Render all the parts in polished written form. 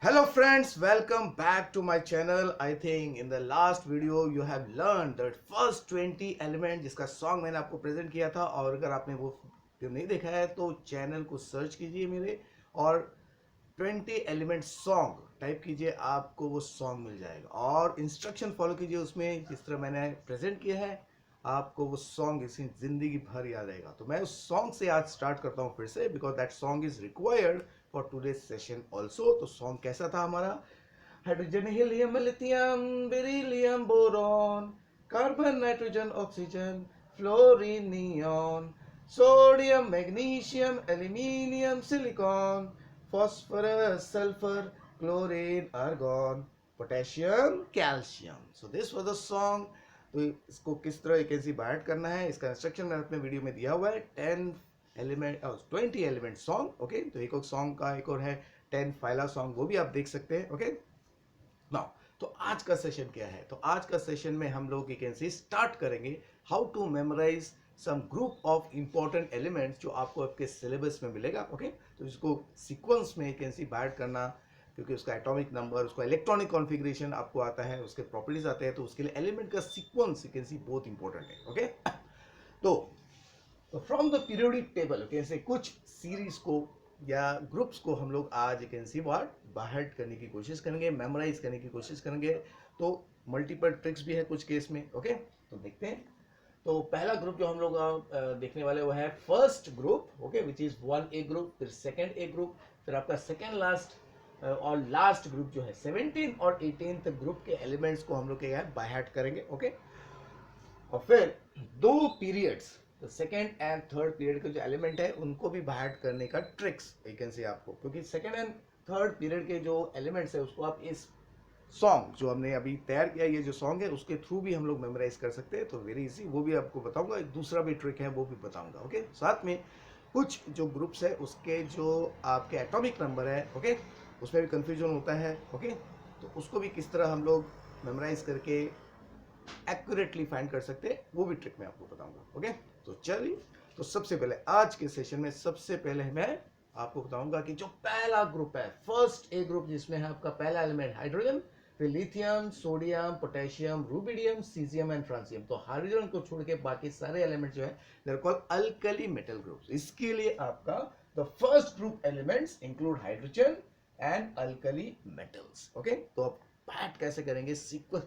Hello friends, welcome back to my channel. I think in the last video you have learned that first 20 element जिसका song मैंने आपको present किया था। और अगर आपने वो वीडियो नहीं देखा है तो चैनल को सर्च कीजिए मेरे और 20 एलिमेंट सॉन्ग टाइप कीजिए, आपको वो सॉन्ग मिल जाएगा और इंस्ट्रक्शन फॉलो कीजिए उसमें जिस तरह मैंने प्रेजेंट किया है। आपको वो सॉन्ग इसी जिंदगी भर याद रहेगा। तो मैं उस सॉन्ग से आज स्टार्ट करता हूँ फिर से, because that song is required for today session also. तो सॉन्ग कैसा था हमारा? Hydrogen helium lithium beryllium boron carbon nitrogen oxygen fluorine neon sodium magnesium aluminium silicon phosphorus, sulfur, chlorine, argon, potassium, calcium. So this was the song. तो इसको किस तरह एक ऐसी बाइट करना है, इसका इंस्ट्रक्शन मैंने अपने वीडियो में दिया हुआ है। 10 एलिमेंट 20 एलिमेंट सॉन्ग। ओके, तो एक और सॉन्ग का एक और है 10 फाइला सॉन्ग, वो भी आप देख सकते हैं। ओके नाउ, तो आज का सेशन क्या है? तो आज का सेशन में हम लोग एक ऐसे स्टार्ट करेंगे how to memorise some group of important elements जो आपको आपके सिलेबस में मिलेगा। ओके, तो इसको सीक्वेंस में एक ऐसी बाइट करना, क्योंकि उसका एटॉमिक नंबर, उसका इलेक्ट्रॉनिक कॉन्फ़िगरेशन आपको आता है, उसके प्रॉपर्टीज आते हैं, तो उसके लिए एलिमेंट का सीक्वेंस सीक्वेंसी बहुत इंपॉर्टेंट है। ओके, तो फ्रॉम द पीरियोडिक टेबल कैसे कुछ सीरीज को या ग्रुप्स को हम लोग आज एक ऐसी वर्ड बाहर करने की कोशिश करेंगे, मेमोराइज करने की कोशिश करेंगे। तो मल्टीपल ट्रिक्स भी है कुछ केस में। ओके, तो देखते हैं। तो पहला ग्रुप जो हम लोग देखने वाले वो है first group. Okay, which is 1A group, फिर सेकंड ए ग्रुप, फिर आपका सेकंड लास्ट और लास्ट ग्रुप जो है 17 और 18 ग्रुप के एलिमेंट्स को हम लोग क्या है बाय हार्ट करेंगे। ओके, और फिर दो पीरियड्स, तो सेकेंड एंड थर्ड पीरियड के जो एलिमेंट है उनको भी बाहर करने का ट्रिक्स वैकेंसी आपको, क्योंकि सेकेंड एंड थर्ड पीरियड के जो एलिमेंट्स है उसको आप इस सॉन्ग जो हमने अभी तैयार किया, ये जो सॉन्ग है उसके थ्रू भी हम लोग मेमोराइज कर सकते हैं। तो वेरी इजी, वो भी आपको बताऊंगा। एक दूसरा भी ट्रिक है वो भी बताऊंगा। ओके, साथ में कुछ जो ग्रुप्स है उसके जो आपके एटॉमिक नंबर है, ओके, उसमें भी कंफ्यूजन होता है। ओके, तो उसको भी किस तरह हम लोग मेमोराइज करके एक्यूरेटली फाइंड कर सकते हैं, वो भी ट्रिक मैं आपको बताऊंगा। ओके, तो चलिए, तो सबसे पहले आज के सेशन में सबसे पहले मैं आपको बताऊंगा कि जो पहला ग्रुप है फर्स्ट ए ग्रुप, जिसमें है आपका पहला एलिमेंट हाइड्रोजन, फिर lithium, sodium, potassium, rubidium, caesium and francium. तो हाइड्रोजन को छोड़ के बाकी सारे एलिमेंट जो है they are called alkali metal groups. इसके लिए आपका the first group elements include hydrogen and alkali metals. Okay, तो अब बात कैसे करेंगे, सीक्वेंस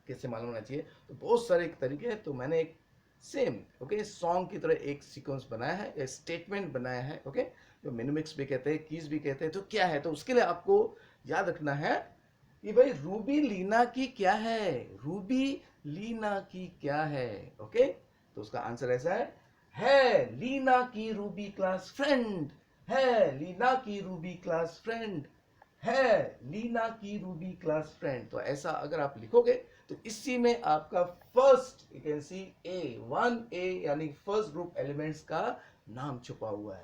कैसे मालूम होना चाहिए, तो बहुत सारे तरीके हैं। तो मैंने एक सेम ओके सॉन्ग की तरह एक सीक्वेंस बनाया है, एक स्टेटमेंट बनाया है। ओके, जो मिनिमिक्स भी कहते हैं, कीज भी कहते हैं। तो क्या है, तो उसके लिए आपको याद रखना है कि भाई रूबी लीना की क्या है, रूबी लीना की क्या है। ओके, तो उसका आंसर ऐसा है लीना की रूबी क्लास फ्रेंड, है लीना की रूबी क्लास फ्रेंड, है लीना की रूबी क्लास फ्रेंड। तो ऐसा अगर आप लिखोगे तो इसी में आपका first you can C A1A यानी फर्स्ट ग्रुप एलिमेंट्स का नाम छुपा हुआ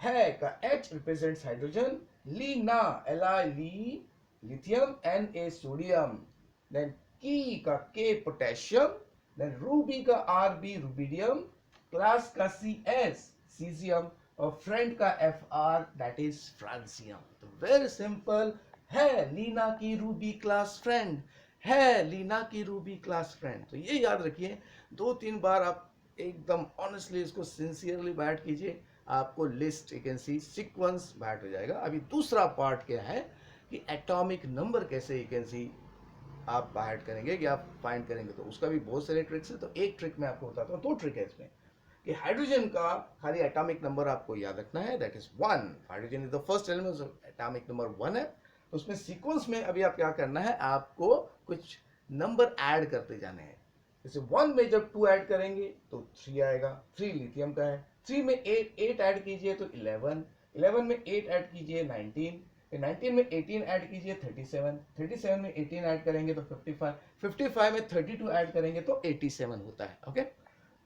है का H represents hydrogen, Leena Li ली, लिथियम Na सोडियम, देन की का K पोटेशियम, देन रूबी का Rb रूबिडियम, क्लास का Cs सीजियम और फ्रेंड का Fr दैट इज फ्रांसियम। तो वेरी सिंपल, है लीना की रूबी क्लास फ्रेंड, है लीना की रूबी क्लास फ्रेंड। तो ये याद रखिए, 2-3 बार आप एकदम ऑनेस्टली इसको सिंसियरली बैठ कीजिए, आपको list you can C sequence बैठ हो जाएगा। अभी दूसरा पार्ट क्या है कि एटॉमिक नंबर कैसे यू कैन सी आप बाहर करेंगे कि आप फाइंड करेंगे, तो उसका भी बहुत सारे ट्रिक्स है। तो एक ट्रिक मैं आपको बताता हूँ, दो ट्रिक है इसमें कि हाइड्रोजन का खाली एटॉमिक नंबर आपको याद रखना है, that is 1। Hydrogen is the first element, atomic number 1 है। तो उसमें सीक्वेंस में अभी आप क्या करना है, आपको कुछ नंबर ऐड करते जाने हैं। जैसे 1 में जब 2 ऐड करेंगे तो 3 आएगा, 3 लिथियम का है। 3 में 8 ऐड कीजिए तो 11, 11 में 8 ऐड कीजिए 19, फिर 19 में 18 ऐड कीजिए 37, 37 में 18 ऐड करेंगे तो 55, 55 में 32 ऐड करेंगे तो 87 होता है। ओके,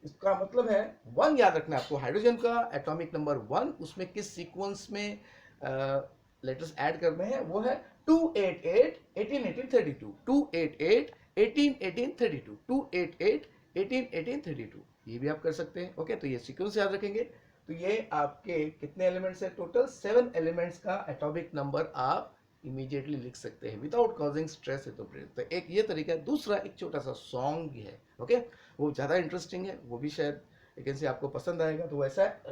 इसका मतलब है 1 याद रखना है आपको, हाइड्रोजन का एटॉमिक नंबर 1, उसमें किस सीक्वेंस में लेटर्स ऐड करने हैं, वो है 288 18 18 32, 288 18 18 32, 288 18 18 32। ये भी आप कर सकते हैं। ओके, तो ये सीक्वेंस याद रखेंगे। तो ये आपके कितने एलिमेंट्स है, टोटल 7 एलिमेंट्स का एटॉमिक नंबर आप इमीडिएटली लिख सकते हैं without causing stress in the brain. तो एक ये तरीका है। दूसरा एक छोटा सा सॉन्ग भी है, ओके, वो ज़्यादा इंटरेस्टिंग है, वो भी शायद एक से आपको पसंद आएगा। तो वैसा है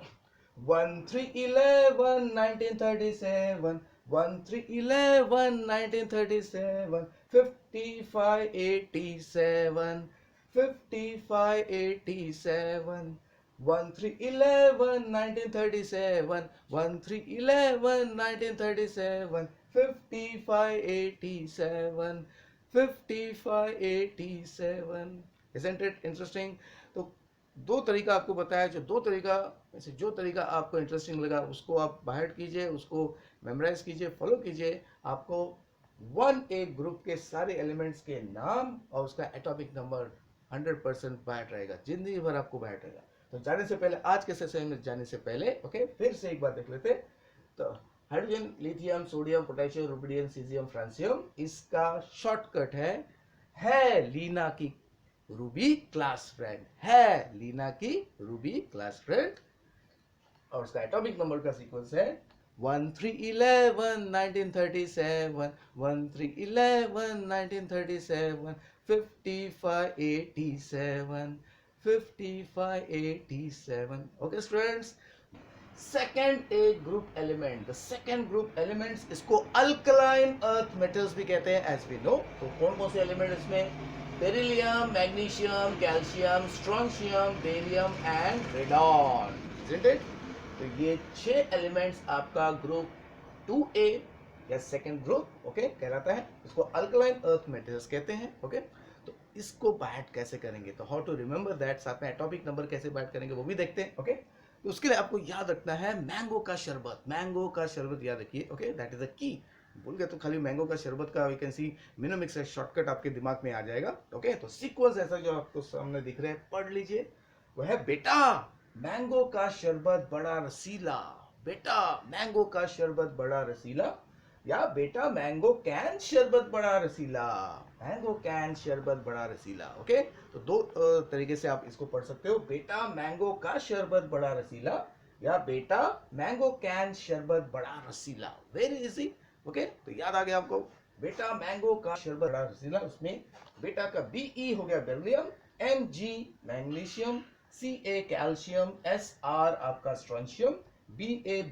1311 1937, 1311 1937, 5587, 5587, 1311 1937, 1311 1937, 5587, 5587। Isn't it interesting? तो दो तरीका आपको बताया, जो दो तरीका में से जो तरीका आपको इंटरेस्टिंग लगा उसको आप बाहर कीजिए, उसको मेमोराइज कीजिए, फॉलो कीजिए। आपको 1A ग्रुप के सारे एलिमेंट्स के नाम और उसका एटॉमिक नंबर 100% बाहर रहेगा, जिंदगी भर आपको बाहर रहेगा। तो जाने से पहले, आज के सेशन में जाने से पहले, ओके, फिर से एक बार देख लेते। तो hydrogen, lithium, sodium, potassium, rubidium, caesium, francium, इसका शॉर्टकट है लीना की रूबी क्लास फ्रेंड, है लीना की रूबी क्लास फ्रेंड। और उसका एटॉमिक नंबर का सीक्वेंस है 1311 1937, 1311 1937, 5587, 5587। Okay students, second A group element, the second group elements, इसको अल्कलाइन अर्थ मेटल्स भी कहते हैं एज वी नो। तो कौन कौन से एलिमेंट इसमें? Beryllium, magnesium, calcium, strontium, barium and radon, isn't it? तो ये 6 एलिमेंट्स आपका ग्रुप 2A या सेकेंड ग्रुप, ओके, कहलाता है। इसको अल्कलाइन अर्थ मेटल्स कहते हैं, ओके। तो इसको बाइट कैसे करेंगे, तो हाउ टू रिमेंबर दैट, साथ में एटॉमिक नंबर कैसे बाइट करेंगे वो भी देखते हैं, ओके। तो उसके लिए आपको याद रखना है मैंगो का शरबत, मैंगो का शरबत याद रखिए, okay, that is the key. भूल गए तो खाली मैंगो का शरबत का यू कैन सी मिनोमिक्स शॉर्टकट आपके दिमाग में आ जाएगा, ओके। तो सीक्वेंस ऐसा जो आपको सामने दिख रहा है पढ़ लीजिए, वो है बेटा मैंगो का शरबत बड़ा रसीला, बेटा मैंगो का शरबत बड़ा रसीला, या बेटा मैंगो कैन शरबत बड़ा रसीला, मैंगो कैन शरबत बड़ा रसीला, ओके। तो दो तरीके से आप इसको पढ़ सकते हो, बेटा मैंगो का शरबत बड़ा रसीला या बेटा मैंगो कैन शरबत बड़ा रसीला, वेरी इजी, ओके। तो याद आ गया आपको, बेटा मैंगो का शरबत बड़ा रसीला, उसमें बेटा का BE हो गया beryllium, MG magnesium, CA calcium, SR आपका strontium, BA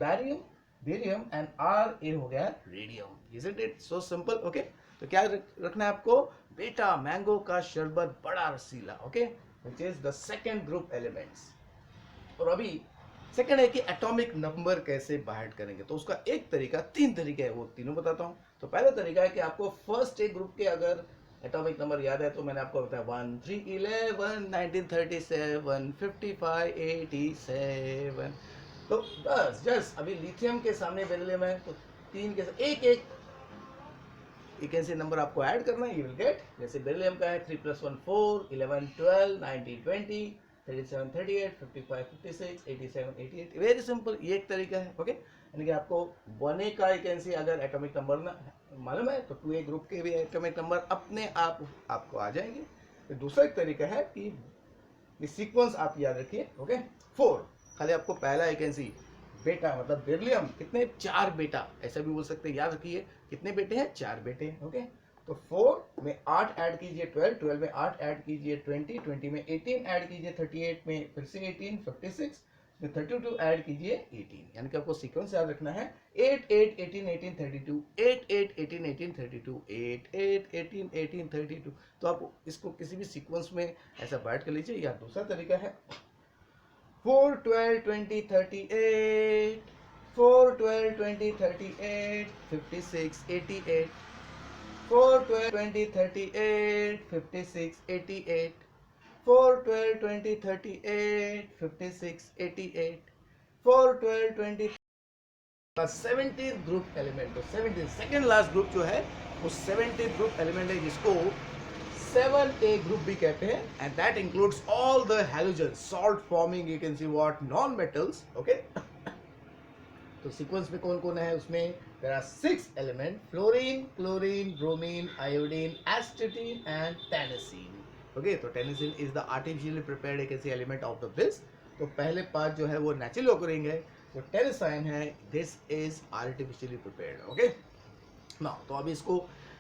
barium and RA हो गया radium. Isn't it so simple? Okay? तो क्या रखना है आपको? बेटा मैंगो का शरबत बड़ा रसीला, okay, which is the second group elements. और अभी सेकेंड है कि एटॉमिक नंबर कैसे बाहर करेंगे। तो उसका एक तरीका, 3 तरीके है, वो तीनों बताता हूँ। तो पहला तरीका है कि आपको फर्स्ट ए ग्रुप के अगर एटॉमिक नंबर याद है तो मैंने आपको बताया 1311 1937, 5587। तो बस जस्ट अभी लिथियम के सामने बेरिलियम है, तो 3 के एक एक वैकेंसी नंबर आपको ऐड करना है, यू विल गेट। जैसे बेरिलियम का है 3 + 1 4, 11 12, 19 20, 37 38, 55 56, 87 88, वेरी सिंपल, ये एक तरीका है, ओके। यानी कि आपको 1A का वैकेंसी अगर एटॉमिक नंबर ना मालूम है तो 2A ग्रुप के भी एटॉमिक नंबर अपने आप आपको आ जाएंगे। तो दूसरा एक तरीका है कि सीक्वेंस आप याद रखिए, ओके। 4 खाली आपको पहला वैकेंसी बेटा मतलब बेरिलियम कितने, 4 बेटा, ऐसा भी बोल सकते हैं, याद रखिए कितने बेटे हैं, 4 बेटे हैं, ओके। तो 4 में 8 ऐड कीजिए 12, 12 में 8 ऐड कीजिए 20, 20 में 18 ऐड कीजिए 38 में फिर से 18, 56 में 32 ऐड कीजिए 18। यानी कि आपको सीक्वेंस याद रखना है 8 8 18 18 32, 8 8 18 18 32, 8 8 18 18 32। तो आप इसको किसी भी सीक्वेंस में ऐसा बाइट कर लीजिए। या दूसरा तरीका है 4 12 20 38, 4 12 20 38, 56 88, 4 12 20 38, 56 88, 4 12 20 38, 56 88, 4 12 20। 17th ग्रुप एलिमेंट, तो 17 सेकेंड लास्ट ग्रुप जो है वो 17th ग्रुप एलिमेंट है, जिसको 7A ग्रुप भी कहते हैं, and that includes all the halogen salt forming you can see what non metals, okay. तो सीक्वेंस में कौन कौन है उसमें, there are 6 element, fluorine, chlorine, bromine, iodine, astatine and tennessine, okay. तो tennessine is the artificially prepared एक ऐसी element out of this. तो पहले पार्ट जो है वो नेचुरली ऑकरिंग है, जो टेनेसाइन है this is artificially prepared, okay. ना तो अभी इसको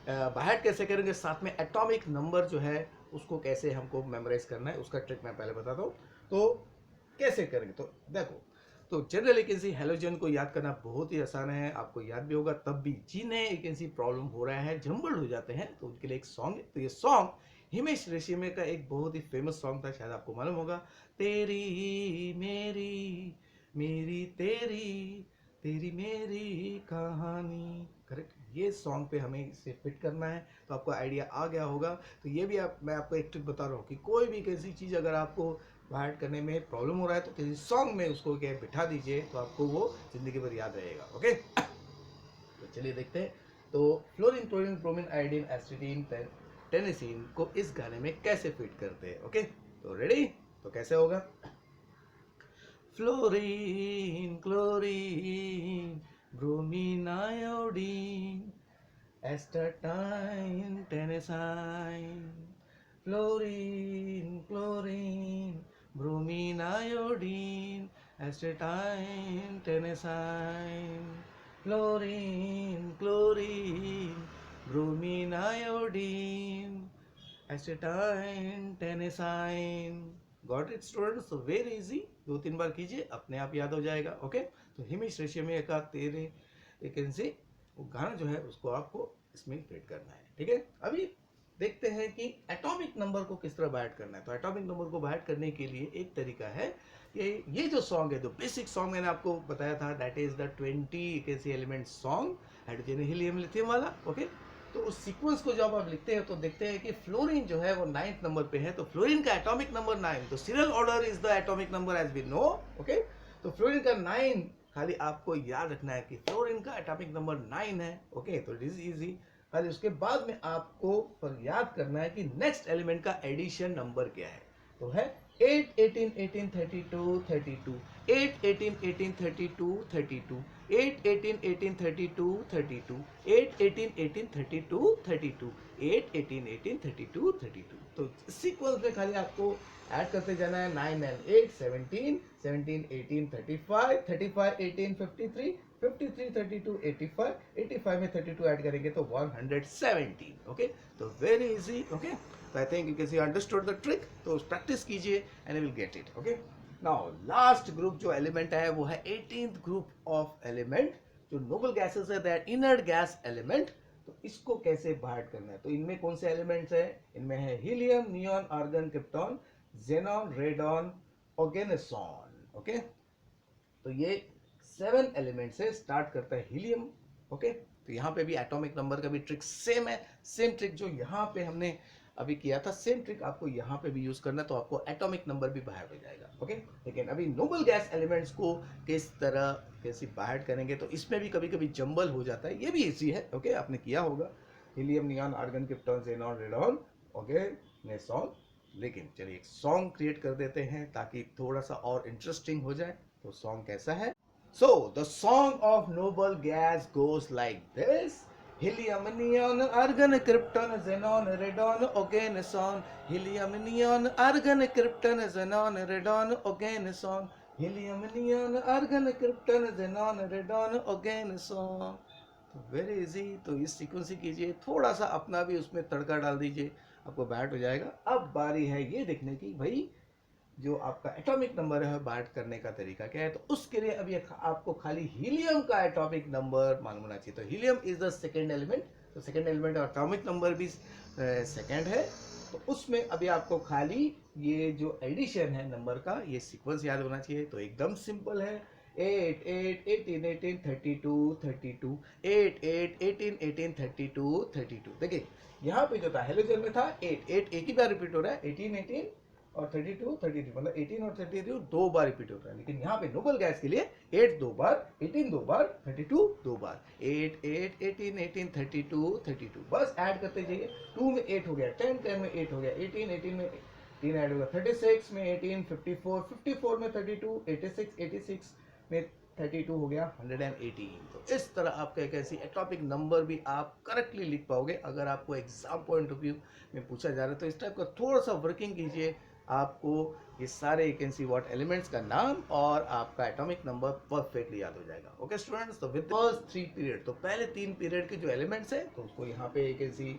बाहर कैसे करेंगे, साथ में एटॉमिक नंबर जो है उसको कैसे हमको मेमोराइज करना है, उसका ट्रिक मैं पहले बताता हूँ। तो कैसे करेंगे, तो देखो, तो जनरल वैकेंसी हेलोजन को याद करना बहुत ही आसान है, आपको याद भी होगा। तब भी जिन्हें वैकेंसी प्रॉब्लम हो रहा है, जम्बल्ड हो जाते हैं, तो उनके लिए एक सॉन्ग है। तो ये सॉन्ग हिमेश रेशमिया का एक बहुत ही फेमस सॉन्ग था, शायद आपको मालूम होगा। तेरी मेरी, मेरी तेरी, तेरी मेरी कहानी, करेक्ट। ये सॉन्ग पे हमें इसे फिट करना है, तो आपको आइडिया आ गया होगा। तो ये भी मैं आपको एक ट्रिक बता रहा हूँ कि कोई भी कैसी चीज़ अगर आपको ऐड करने में प्रॉब्लम हो रहा है, तो किसी सॉन्ग में उसको क्या बिठा दीजिए, तो आपको वो जिंदगी भर याद रहेगा। ओके, तो चलिए देखते हैं। तो फ्लोरीन, क्लोरीन, ब्रोमीन, आयोडीन, एसिटीन, टेनिसिन को इस गाने में कैसे फिट करते हैं। ओके, तो रेडी, तो कैसे होगा। Fluorine, chlorine, bromine, iodine, astatine, tennessine. Fluorine, chlorine, bromine, iodine, astatine, tennessine. Fluorine, chlorine, bromine, iodine, astatine, tennessine. Got it students, so very easy, 2-3 बार कीजिए, अपने आप याद हो जाएगा। ओके, तो हिमेश रेशमिया का तेरे वैकेंसी, वो गाना जो है उसको आपको इसमें फिट करना है। ठीक है, अभी देखते हैं कि एटॉमिक नंबर को किस तरह बाइट करना है। तो एटॉमिक नंबर को बाइट करने के लिए एक तरीका है, ये जो सॉन्ग है, जो बेसिक सॉन्ग मैंने आपको बताया था, that is the 20 element song, hydrogen, helium, lithium वाला। ओके, तो उस सीक्वेंस को जब आप लिखते हैं तो देखते हैं कि फ्लोरीन जो है वो 9th नंबर पे है, तो फ्लोरीन का एटॉमिक नंबर 9, तो serial order is the atomic number as we know. Okay, तो फ्लोरीन का 9 खाली आपको याद रखना है कि फ्लोरीन का एटॉमिक नंबर 9 है। ओके, तो इट इज इजी। खाली उसके बाद में आपको पर याद करना है कि नेक्स्ट एलिमेंट का एडिशन नंबर क्या है। तो है 8, 18, 18, 32, 32, 8, 18, 18, 32, 32, 8, 18, 18, 32, 32, 8, 18, 18, 32, 32, 8, 18, 18, 32, 32। तो सीक्वेंस में खाली आपको ऐड करते जाना है। 9 and 8, 17, 17, 18, 35, 35, 18, 53, 53, 32, 85, 85 में 32 ऐड करेंगे तो 117। ओके, तो वेरी इजी। ओके, तो I think you can C understood the trick, तो प्रैक्टिस कीजिए and you will get it. Okay, now last group जो एलिमेंट है वो है 18th ग्रुप ऑफ एलिमेंट, जो नोबल गैसेस है, दैट इनर्ट गैस एलिमेंट। तो इसको कैसे बाहर करना है, तो इनमें कौन से एलिमेंट्स है, इनमें है helium, neon, argon, krypton, xenon, radon, oganesson. Okay, तो ये 7 एलिमेंट से स्टार्ट करता है हीलियम। ओके, तो यहाँ पे भी एटॉमिक नंबर का भी ट्रिक सेम है, सेम ट्रिक जो यहाँ पे हमने अभी किया था, सेम ट्रिक आपको यहाँ पे भी यूज करना है, तो आपको एटॉमिक नंबर भी बाहर हो जाएगा। ओके, लेकिन अभी नोबल गैस एलिमेंट्स को किस तरह कैसे बाहर करेंगे, तो इसमें भी कभी कभी जंबल हो जाता है, ये भी इजी है। ओके, आपने किया होगा, helium, neon, argon, krypton, xenon, radon, oganesson. लेकिन चलिए एक सॉन्ग क्रिएट कर देते हैं ताकि थोड़ा सा और इंटरेस्टिंग हो जाए। तो सॉन्ग कैसा है, so the song of noble gas goes like this: helium, neon, argon, krypton, xenon, radon, oganeson. Helium, neon, argon, krypton, xenon, radon, oganeson. Helium, neon, argon, krypton, xenon, radon, oganeson. तो very easy, तो इस sequence ही कीजिए, थोड़ा सा अपना भी उसमें तड़का डाल दीजिए, आपको बैट हो जाएगा। अब बारी है ये देखने की, भाई जो आपका एटॉमिक नंबर है बांट करने का तरीका क्या है। तो उसके लिए अभी आपको खाली हीलियम का एटॉमिक नंबर मालूम होना चाहिए। तो helium is the second element, तो सेकेंड एलिमेंट का एटॉमिक नंबर भी सेकेंड है। तो उसमें अभी आपको खाली ये जो एडिशन है नंबर का, ये सीक्वेंस याद होना चाहिए। तो एकदम सिंपल है, 8, 8, 18, 18, 32, 32, 8, 8, 18, 18, 32, 32। देखिए यहाँ पे जो था हेलोजन में था 8, 8 एक ही बार रिपीट हो रहा है, 18, 18 और 32, 33, मतलब 18 और 32 दो बार रिपीट होता है। लेकिन यहाँ पे नोबल गैस के लिए 8 दो बार, 18 दो बार, 32 दो बार, 8, 8, 18, 18, 32, 32, बस ऐड करते जाइए। 2 में 8 हो गया, 10, 10 में 8 हो गया, 18, 18 में 3 ऐड होगा, 36 में 18, 54, 54 में 32, 86, 86 में 32 हो गया 118। तो इस तरह आपका एक ऐसी एटॉमिक नंबर भी आप करेक्टली लिख पाओगे। अगर आपको एग्जाम पॉइंट ऑफ व्यू में पूछा जा रहा है तो इस टाइप का थोड़ा सा वर्किंग कीजिए, आपको ये सारे you can see what elements का नाम और आपका एटॉमिक नंबर परफेक्टली याद हो जाएगा। ओके स्टूडेंट्स, तो विद फर्स्ट 3 पीरियड, तो पहले 3 पीरियड के जो एलिमेंट्स है तो उसको यहाँ पे यू कैन सी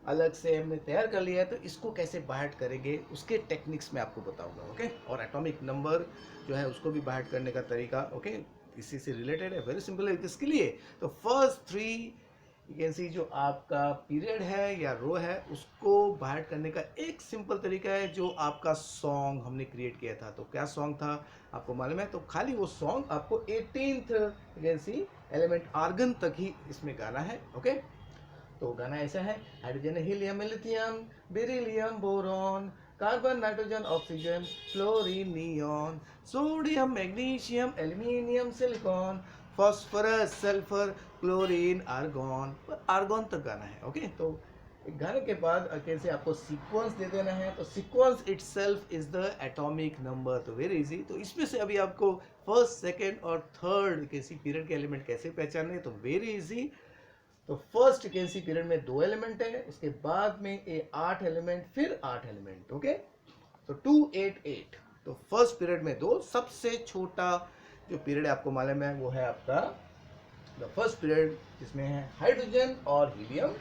अलग से हमने तैयार कर लिया है। तो इसको कैसे बाहर करेंगे उसके टेक्निक्स में आपको बताऊंगा। ओके, और एटॉमिक नंबर जो है उसको भी बाहर करने का तरीका ओके इसी से रिलेटेड है, वेरी सिंपल है। इसके लिए तो फर्स्ट 3 यू कैन सी जो आपका पीरियड है या रो है उसको बाहर करने का एक सिंपल तरीका है, जो आपका सॉन्ग हमने क्रिएट किया था। तो क्या सॉन्ग था आपको मालूम है? तो खाली वो सॉन्ग आपको 18th you can see element argon तक ही इसमें गाना है। ओके, तो गाना ऐसा है, hydrogen helium lithium beryllium boron carbon nitrogen oxygen fluorine neon sodium magnesium aluminium silicon phosphorus sulphur chlorine argon, पर आर्गॉन तक गाना है। ओके, तो एक गाने के बाद कैसे आपको सीक्वेंस दे देना है, तो sequence itself is the atomic number. तो वेरी इजी। तो इसमें से अभी आपको फर्स्ट सेकंड और थर्ड किसी पीरियड के एलिमेंट कैसे पहचानने, तो वेरी इजी। तो फर्स्ट वैकेंसी पीरियड में 2 एलिमेंट है, उसके बाद में 8 एलिमेंट, फिर 8 एलिमेंट। ओके, तो 2 8 8। तो फर्स्ट पीरियड में 2, सबसे छोटा जो पीरियड आपको मालूम है वो है आपका द फर्स्ट पीरियड, जिसमें है हाइड्रोजन और हीलियम।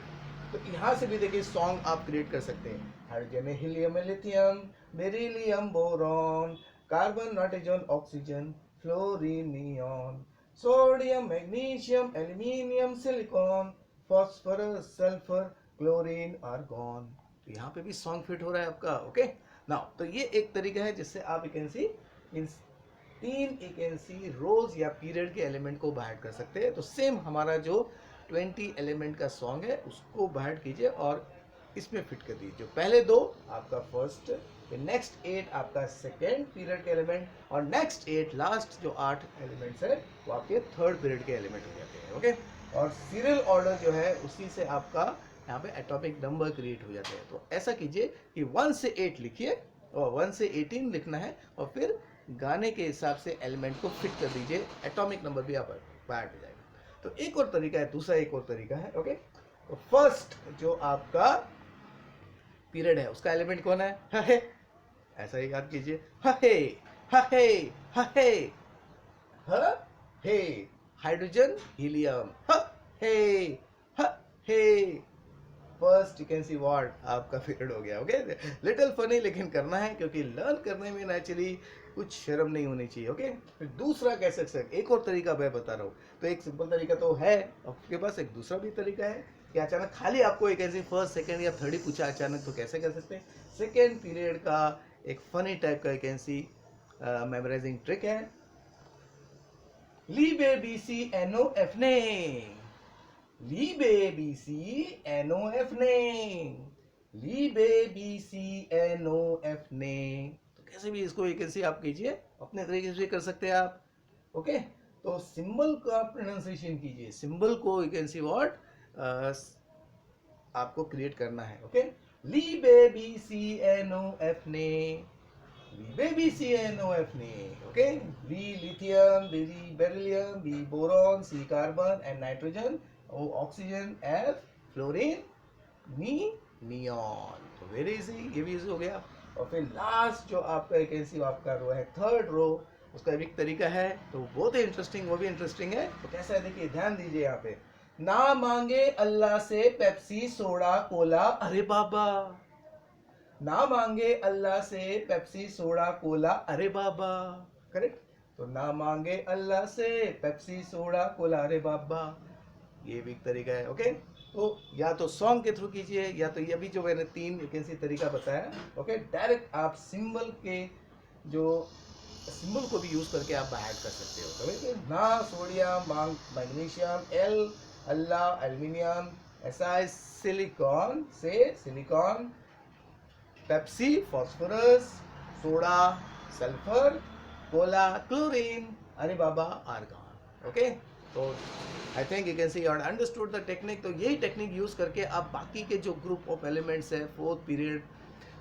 तो यहाँ से भी देखिए सॉन्ग आप क्रिएट कर सकते हैं, हाइड्रोजन में हीलियम में lithium beryllium boron carbon nitrogen oxygen fluorine neon sodium magnesium aluminium silicon phosphorus sulphur chlorine argon. तो यहाँ पे भी सॉन्ग फिट हो रहा है आपका। ओके नाउ, तो ये एक तरीका है जिससे आप you can see in 3 you can see rows या पीरियड के एलिमेंट को बाहर कर सकते हैं। तो सेम हमारा जो 20 एलिमेंट का सॉन्ग है उसको बाहर कीजिए और इसमें फिट कर दीजिए। जो पहले 2 आपका फर्स्ट, नेक्स्ट 8 आपका सेकेंड पीरियड के एलिमेंट, और नेक्स्ट 8 लास्ट जो 8 एलिमेंट्स है वो आपके थर्ड पीरियड के एलिमेंट हो जाते हैं। ओके, और सीरियल ऑर्डर जो है उसी से आपका यहाँ पे एटॉमिक नंबर क्रिएट हो जाते हैं। तो ऐसा कीजिए कि 1 से 8 लिखिए और 1 से 18 लिखना है, और फिर गाने के हिसाब से एलिमेंट को फिट कर दीजिए, एटॉमिक नंबर भी आप बाहर हो जाएगा। तो एक और तरीका है, दूसरा एक और तरीका है। ओके, तो फर्स्ट जो आपका पीरियड है उसका एलिमेंट कौन है? है, ऐसा ही याद कीजिए, हे हे हे हे हाइड्रोजन हीलियम हे हे first you can see what आपका पीरियड हो गया। ओके, लिटिल फनी लेकिन करना है, क्योंकि लर्न करने में नेचुरली कुछ शर्म नहीं होनी चाहिए। ओके, फिर दूसरा कैसे सकते, एक और तरीका मैं बता रहा हूँ। तो एक सिंपल तरीका तो है, आपके पास एक दूसरा भी तरीका है कि अचानक खाली आपको एक ऐसी फर्स्ट सेकंड या थर्ड ही पूछा अचानक, तो कैसे कर सकते हैं? सेकेंड पीरियड का एक फनी टाइप का एक ऐसी मेमोराइजिंग ट्रिक है, ली बेबी सी एनो एफ ने, ली बेबी सी एनो एफ ने, ली बेबी सी एनो एफ ने। तो कैसे भी इसको एक ऐसी आप कीजिए, अपने तरीके से कर सकते हैं आप। ओके, तो सिंबल का प्रोनाउंसिएशन कीजिए, सिंबल को यू कैन सी व्हाट आपको क्रिएट करना है। ओके, ली बेबी सी एनो एफ ने, ली बेबी सी एनो एफ ने। ओके, ली lithium, B beryllium, B boron, C carbon and nitrogen, O oxygen, F fluorine, नी नियॉन। तो वेरी इजी, ये भी इजी हो गया। और फिर लास्ट जो आपका एक ऐसी आपका रो है, थर्ड रो, उसका भी एक तरीका है, तो बहुत ही इंटरेस्टिंग, वो भी इंटरेस्टिंग है। तो कैसा है देखिए, ध्यान दीजिए यहाँ पे, ना मांगे अल्लाह से पेप्सी सोडा कोला, अरे बाबा, ना मांगे अल्लाह से पेप्सी सोडा कोला, अरे बाबा, करेक्ट। तो ना मांगे अल्लाह से पेप्सी सोडा कोला, अरे बाबा, ये भी एक तरीका है। ओके, तो या तो सॉन्ग के थ्रू कीजिए, या तो ये भी जो मैंने 3 एक ऐसी तरीका बताया। ओके, डायरेक्ट आप सिंबल के जो सिंबल को भी यूज करके आप बाहर कर सकते हो। तो देखिए, ना सोडियम मैग्नीशियम, एल अल्लाह एल्यूमिनियम, ऐसा है सिलिकॉन से silicon, Pepsi phosphorus, soda sulphur, Cola chlorine, अरे बाबा आर्गॉन। ओके, तो I think you can C you understood the technique. तो यही टेक्निक यूज करके आप बाकी के जो ग्रुप ऑफ एलिमेंट्स है फोर्थ पीरियड,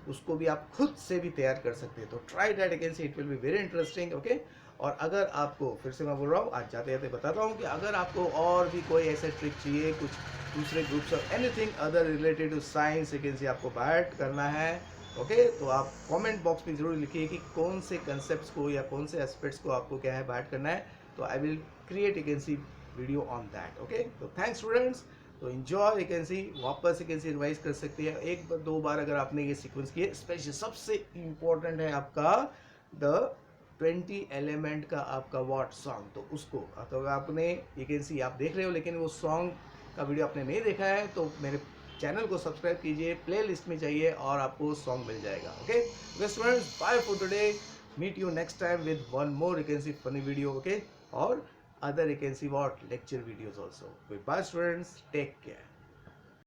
उसको भी आप खुद से भी तैयार कर सकते हैं। तो try that, you can see it will be very interesting. Okay, और अगर आपको, फिर से मैं बोल रहा हूँ, आज जाते जाते बताता हूँ कि अगर आपको और भी कोई ऐसे ट्रिक चाहिए, कुछ दूसरे ग्रुप्स और anything other related to science you can see आपको बाहर करना है, ओके, तो आप कमेंट बॉक्स में ज़रूर लिखिए कि कौन से कंसेप्ट को या कौन से एस्पेक्ट्स को आपको क्या है ऐड करना है, तो I will create you can C video on that. Okay, तो थैंक्स स्टूडेंट्स। तो इन्जॉय, यू कैन सी वापस यू कैन सी रिवाइज कर सकते हैं एक बार दो बार अगर आपने ये सीक्वेंस किए। स्पेशली सबसे इम्पोर्टेंट है आपका द 20 एलिमेंट का आपका वॉट सॉन्ग, तो उसको तो आपने यू कैन सी आप देख रहे हो लेकिन वो सॉन्ग का वीडियो आपने नहीं देखा है तो मेरे चैनल को सब्सक्राइब कीजिए, प्लेलिस्ट में चाहिए और आपको सॉन्ग मिल जाएगा। Okay students, bye for today, meet you next time with one more you can see funny video. Okay, और other you can see what lecture videos also. Goodbye students, take care.